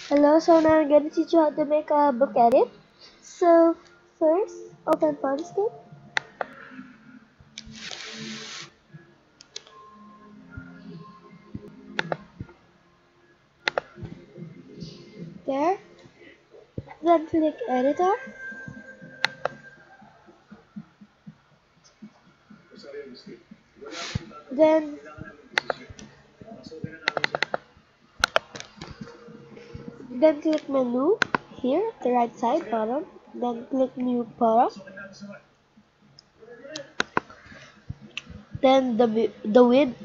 Hello, so now I'm going to teach you how to make a book edit. So first, open Photoscape. There. Then click Editor. Then click Menu here, the right side bottom. Then click New Product. Then the width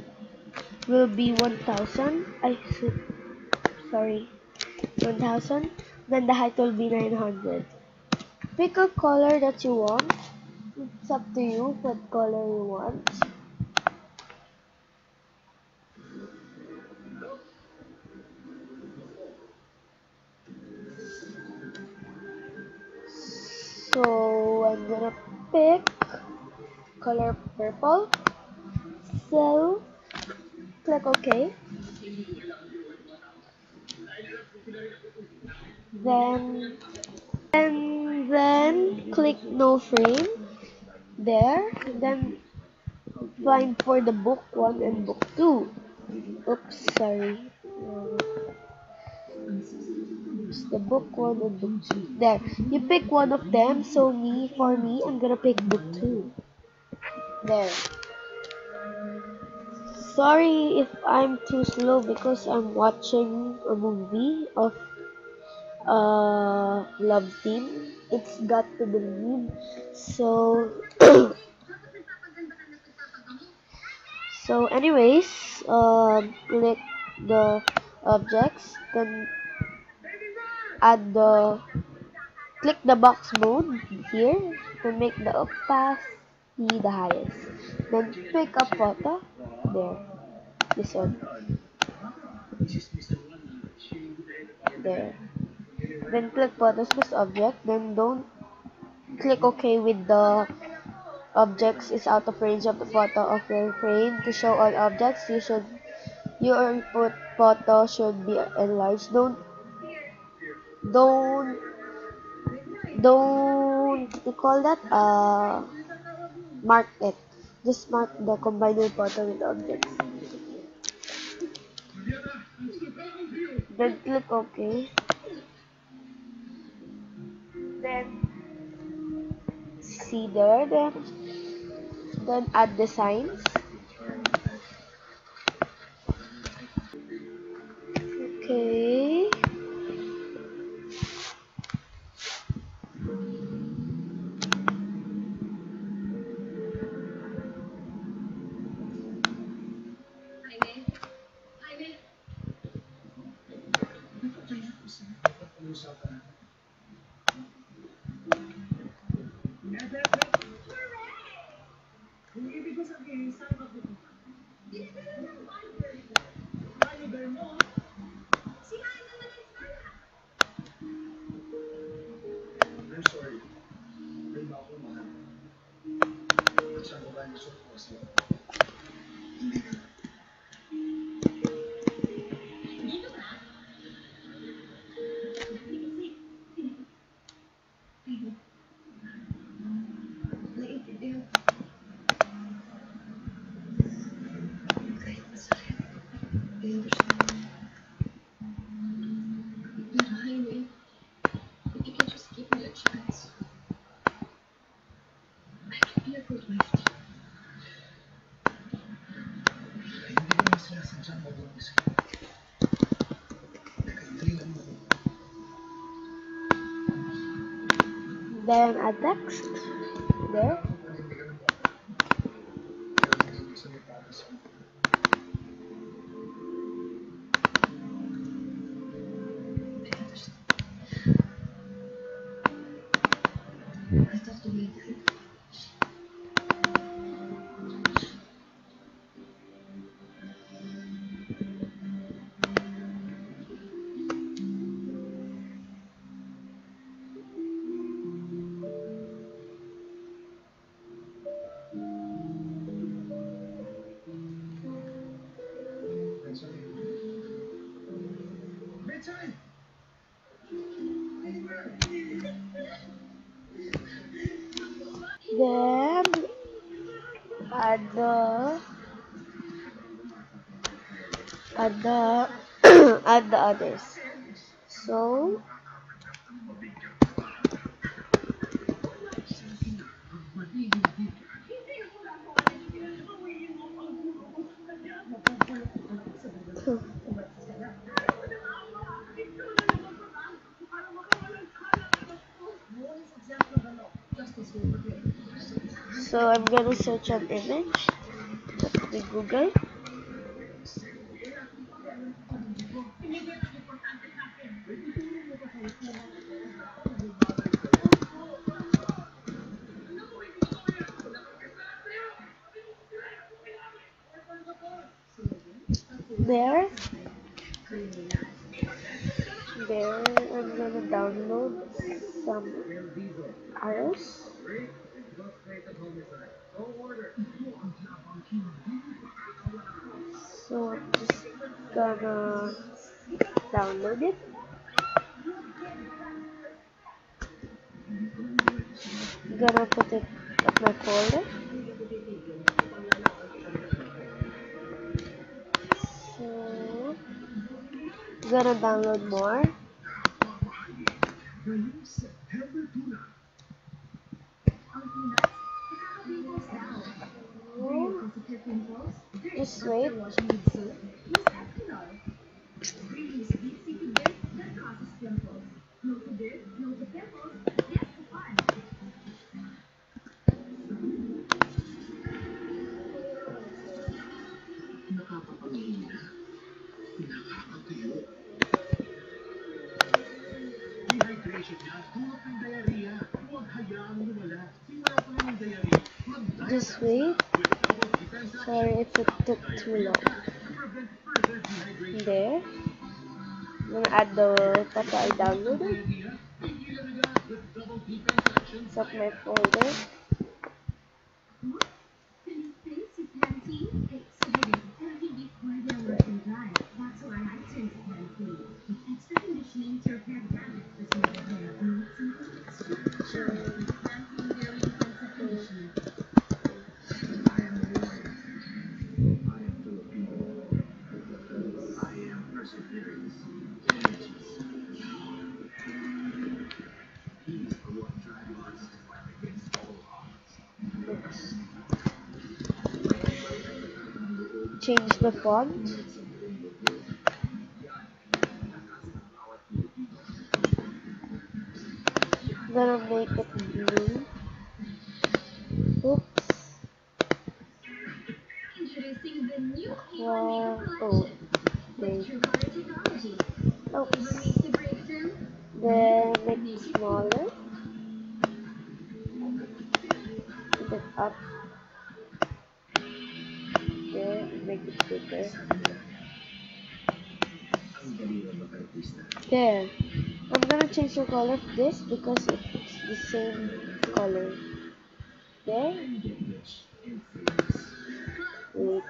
will be 1000. Sorry, 1000. Then the height will be 900. Pick a color that you want. It's up to you what color you want. So I'm gonna pick color purple. So click OK. Then click no frame there. Then find for the book 1 and book 2. Oops, sorry. It's the book 1 and book 2. There. You pick one of them. So for me, I'm gonna pick book 2. There. Sorry if I'm too slow because I'm watching a movie of love team. It's Got to Believe. So anyways, click the objects, then add the click the box mode here to make the opacity the highest. Then pick a photo there. This one there. Then click photos plus object. Then don't click OK with the objects is out of range of the photo of your frame. To show all objects, your input photo should be enlarged. Don't you call that mark it. Just mark the combined photo with objects. Then click OK. Then see there. Then add designs. Okay. Then add text there. Then add the add the others. So I'm gonna search an image with Google. There, I'm gonna download some arrows. So I'm just gonna download it. Gonna put it at my folder. So gonna download more. Just wait. Just wait. Sorry if it took too long. There. I'm gonna add the photo I downloaded. It's up my folder. Change the font. Gonna make it blue. Oops. Oh, wait. Oops. Then make it smaller. Put it up. There, make it bigger. There. I'm gonna change the color of this because it's the same color. There. Wait.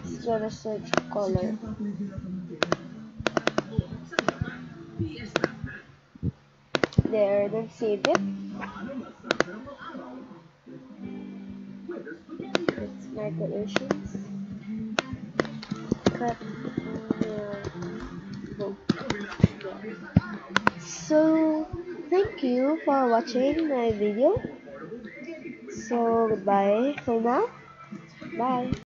Just gonna search color. There, then save it. It's my creations. Cut. So, thank you for watching my video. So, goodbye for now. Bye.